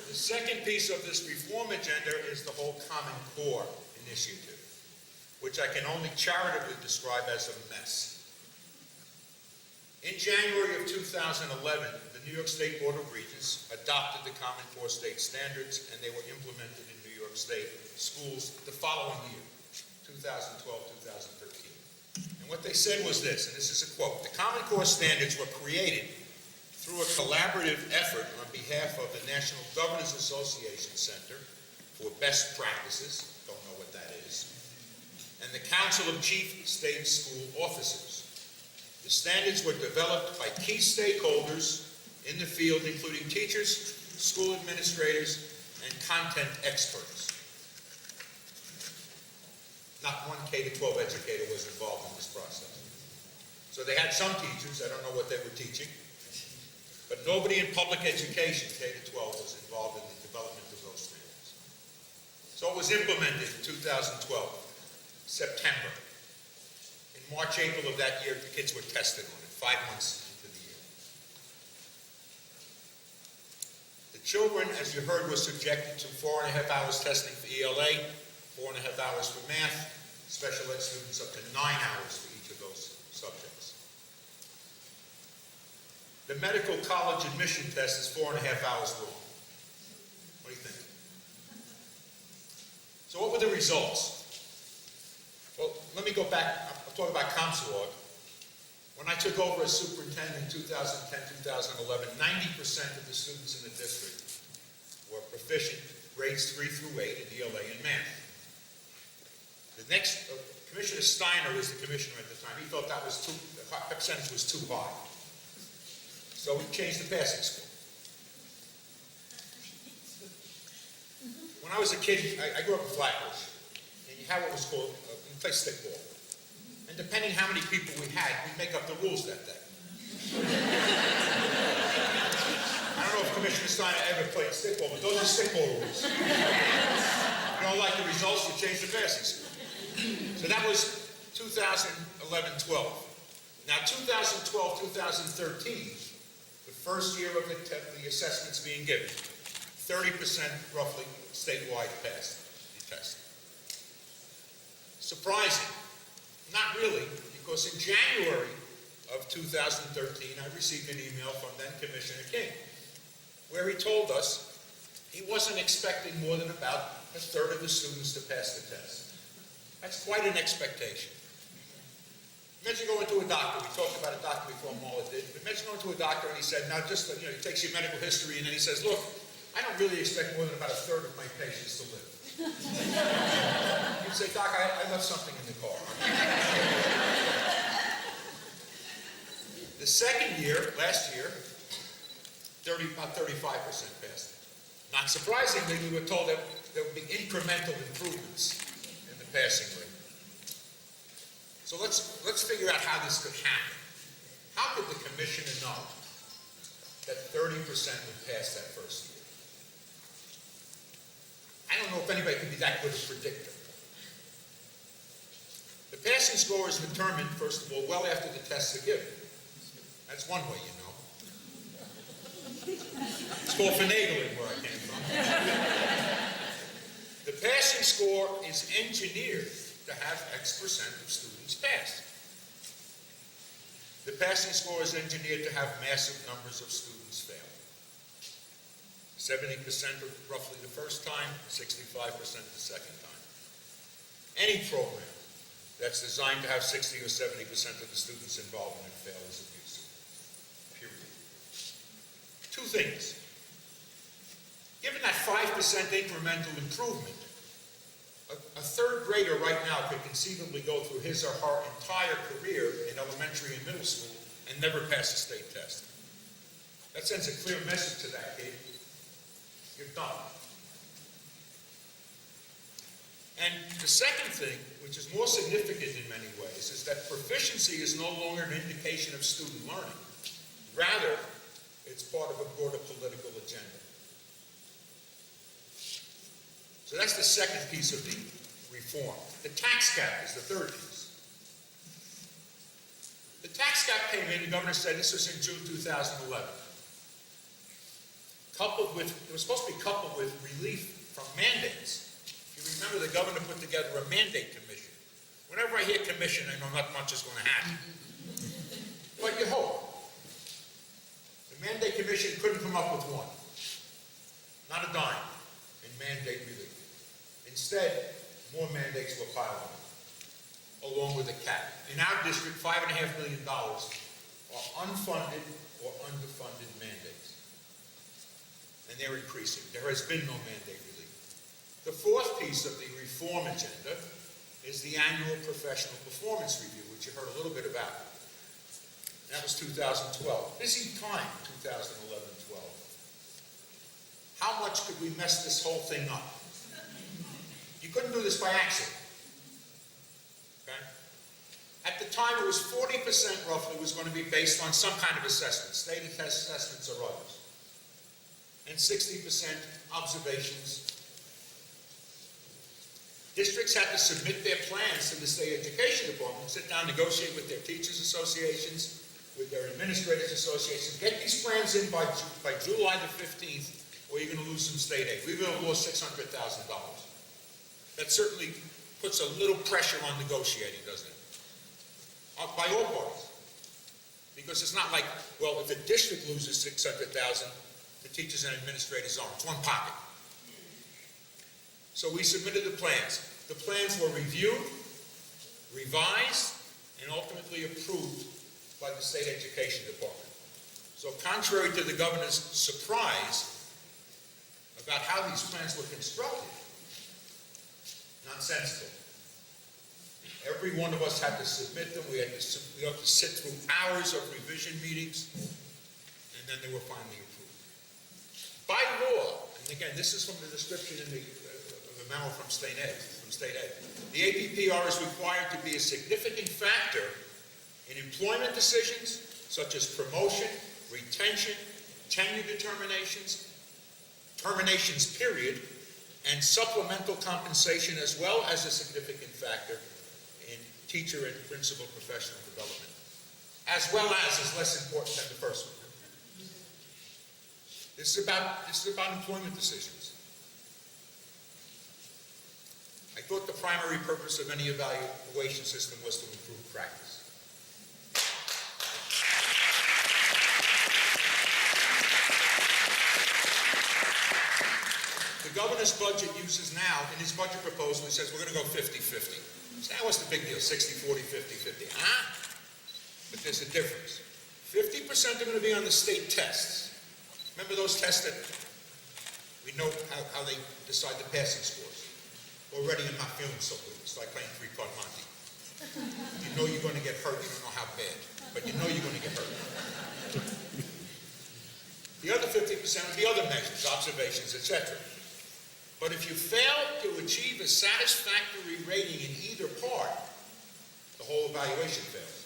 The second piece of this reform agenda is the whole Common Core initiative, which I can only charitably describe as a mess. In January of 2011, the New York State Board of Regents adopted the Common Core state standards, and they were implemented in New York State schools the following year, 2012-2013. And what they said was this, and this is a quote: "The Common Core standards were created through a collaborative effort on behalf of the National Governors Association Center for Best Practices," don't know what that is, "and the Council of Chief State School Officers. The standards were developed by key stakeholders in the field, including teachers, school administrators, and content experts." Not one K-12 educator was involved in this process. So they had some teachers, I don't know what they were teaching, but nobody in public education, K-12, was involved in the development of those standards. So it was implemented in 2012, September. In March, April of that year, the kids were tested on it, 5 months into the year. The children, as you heard, were subjected to 4.5 hours testing for ELA, 4.5 hours for math, special ed students up to 9 hours for each of those subjects. The medical college admission test is 4.5 hours long. What do you think? So what were the results? Well, let me go back. I'll talk about ComSWOG. When I took over as superintendent in 2010-2011, 90% of the students in the district were proficient, grades 3 through 8 in ELA and math. The next, Commissioner Steiner was the commissioner at the time. He felt that percentage was too high. So we changed the passing score. When I was a kid, I grew up in Flatbush, and you had what was called, you play stickball. And depending how many people we had, we'd make up the rules that day. I don't know if Commissioner Steiner ever played stickball, but those are stickball rules. If you don't like the results, you change the passing score. So that was 2011-12. Now 2012-2013, the first year of the assessments being given, 30% roughly statewide passed the test. Surprising? Not really, because in January of 2013, I received an email from then Commissioner King, where he told us he wasn't expecting more than about a third of the students to pass the test. That's quite an expectation. Imagine going to a doctor. We talked about a doctor before Mola did. Imagine going to a doctor and he said, now just, he takes your medical history and then he says, look, I don't really expect more than about a third of my patients to live. You'd say, Doc, I left something in the car. The second year, last year, about 35% passed it. Not surprisingly, we were told that there would be incremental improvements in the passing rate. So let's figure out how this could happen. How could the commissioner know that 30% would pass that first year? I don't know if anybody can be that good a predictor. The passing score is determined, first of all, well after the tests are given. That's one way you know. It's called finagling where I came from. The passing score is engineered to have X% of students pass. The passing score is engineered to have massive numbers of students fail. 70% roughly the first time, 65% the second time. Any program that's designed to have 60 or 70% of the students involved in it fail is abusive. Period. Two things. Given that 5% incremental improvement, a third grader right now could conceivably go through his or her entire career in elementary and middle school and never pass a state test. That sends a clear message to that kid. You're done. And the second thing, which is more significant in many ways, is that proficiency is no longer an indication of student learning. Rather, it's part of a broader political agenda. So that's the second piece of the reform. The tax cap is the third piece. The tax cap came in, the governor said this was in June 2011. it was supposed to be coupled with relief from mandates. If you remember, the governor put together a mandate commission. Whenever I hear commission, I know not much is going to happen. But you hope. The mandate commission couldn't come up with one. Not a dime in mandate relief. Instead, more mandates were piled on, along with a cap. In our district, $5.5 million are unfunded or underfunded mandates. And they're increasing. There has been no mandate relief. The fourth piece of the reform agenda is the annual professional performance review, which you heard a little bit about. That was 2012. Busy time, 2011-12. How much could we mess this whole thing up? You couldn't do this by accident. Okay? At the time, it was 40% roughly was going to be based on some kind of assessment, state assessments or others. And 60% observations. Districts had to submit their plans to the state education department, sit down, negotiate with their teachers associations, with their administrators associations, get these plans in by July the 15th, or you're going to lose some state aid. We will have lost $600,000. That certainly puts a little pressure on negotiating, doesn't it? By all parties. Because it's not like, well, if the district loses $600,000, the teachers and administrators aren't. It's one pocket. So we submitted the plans. The plans were reviewed, revised, and ultimately approved by the state education department. So contrary to the governor's surprise about how these plans were constructed, nonsensical. Every one of us had to submit them. We had to sit through hours of revision meetings, and then they were finally approved. By law, and again, this is from the description in the memo from State Ed. The APPR is required to be a significant factor in employment decisions, such as promotion, retention, tenure determinations, terminations period, and supplemental compensation, as well as a significant factor in teacher and principal professional development, as well as is less important than the first one. This is about employment decisions. I thought the primary purpose of any evaluation system was to improve practice. The governor's budget uses now, in his budget proposal, he says we're going to go 50-50. So now what's the big deal? 60-40, 50-50. Huh? But there's a difference. 50% are going to be on the state tests. Remember those tests that we know how they decide the passing scores? Already I'm not feeling so good. It's like playing three-card Monte. You know you're going to get hurt. You don't know how bad, but you know you're going to get hurt. The other 50% will be other measures, observations, etc. But if you fail to achieve a satisfactory rating in either part, the whole evaluation fails.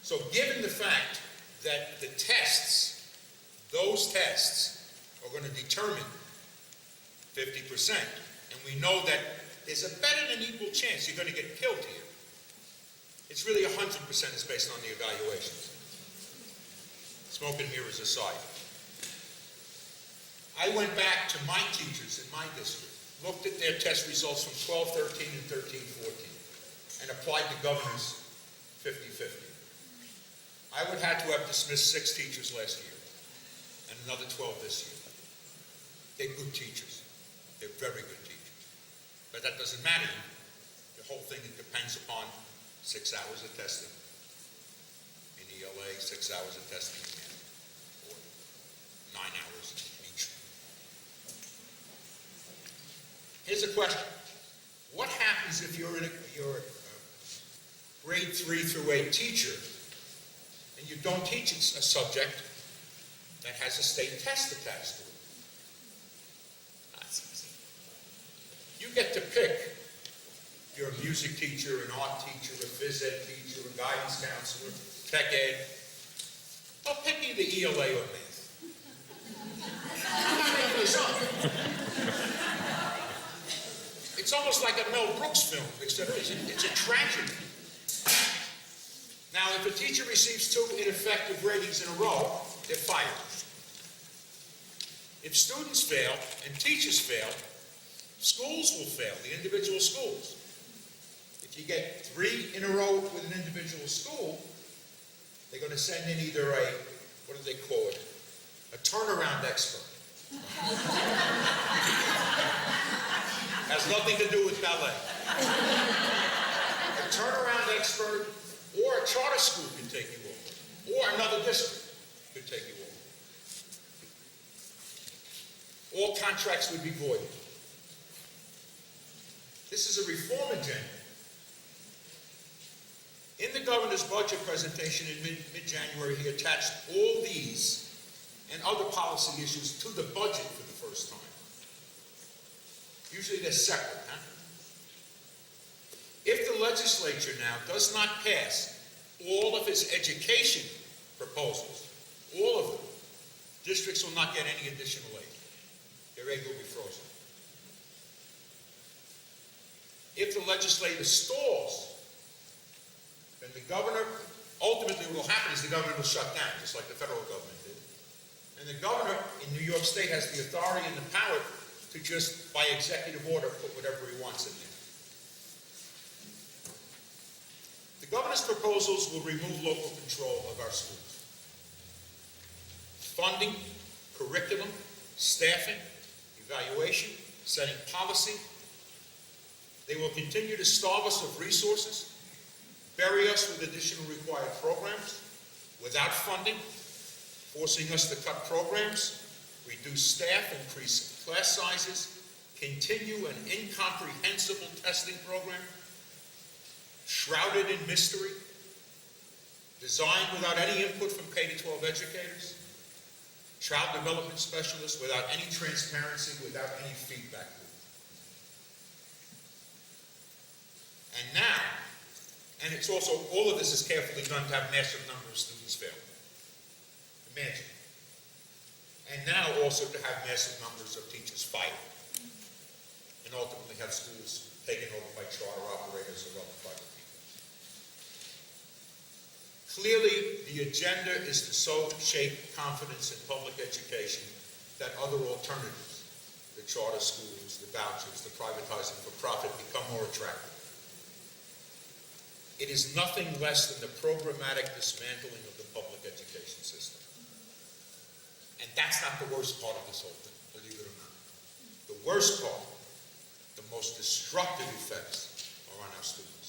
So given the fact that the tests, those tests, are going to determine 50%, and we know that there's a better than equal chance you're going to get killed here. It's really 100% is based on the evaluations. Smoke and mirrors aside. I went back to my teachers in my district, looked at their test results from 12-13 and 13-14, and applied the governor's 50-50. I would have to have dismissed 6 teachers last year, and another 12 this year. They're good teachers. They're very good teachers. But that doesn't matter. The whole thing depends upon 6 hours of testing in ELA, 6 hours of testing in math, or 9 hours in each. Here's a question. What happens if you're a grade 3 through 8 teacher and you don't teach a subject that has a state test attached to it? That's easy. You get to pick your music teacher, an art teacher, a phys ed teacher, a guidance counselor, tech ed. Well, pick either ELA or math. I'm not making this up. It's almost like a Mel Brooks film, except it's a tragedy. Now, if a teacher receives 2 ineffective ratings in a row, they're fired. If students fail and teachers fail, schools will fail, the individual schools. If you get 3 in a row with an individual school, they're going to send in either a, what do they call it, a turnaround expert. Has nothing to do with ballet. A turnaround expert or a charter school can take you over, or another district could take you over. All contracts would be voided. This is a reform agenda. In the governor's budget presentation in mid-January, he attached all these and other policy issues to the budget for the first time. Usually they're separate, huh? If the legislature now does not pass all of his education proposals, all of them, districts will not get any additional aid. Their aid will be frozen. If the legislature stalls, then the governor, ultimately what will happen is the governor will shut down, just like the federal government did. And the governor in New York State has the authority and the power to just, by executive order, put whatever he wants in there. The governor's proposals will remove local control of our schools. Funding, curriculum, staffing, evaluation, setting policy. They will continue to starve us of resources, bury us with additional required programs, without funding, forcing us to cut programs, reduce staff, increase class sizes, continue an incomprehensible testing program, shrouded in mystery, designed without any input from K-12 educators, child development specialists, without any transparency, without any feedback loop. And now, and it's also, all of this is carefully done to have massive number of students fail. Imagine. And now also to have massive numbers of teachers fired. And ultimately have schools taken over by charter operators or other private people. Clearly, the agenda is to so shape confidence in public education that other alternatives, the charter schools, the vouchers, the privatizing for profit, become more attractive. It is nothing less than the programmatic dismantling of the public education system. And that's not the worst part of this whole thing, believe it or not. The worst part, the most destructive effects are on our students.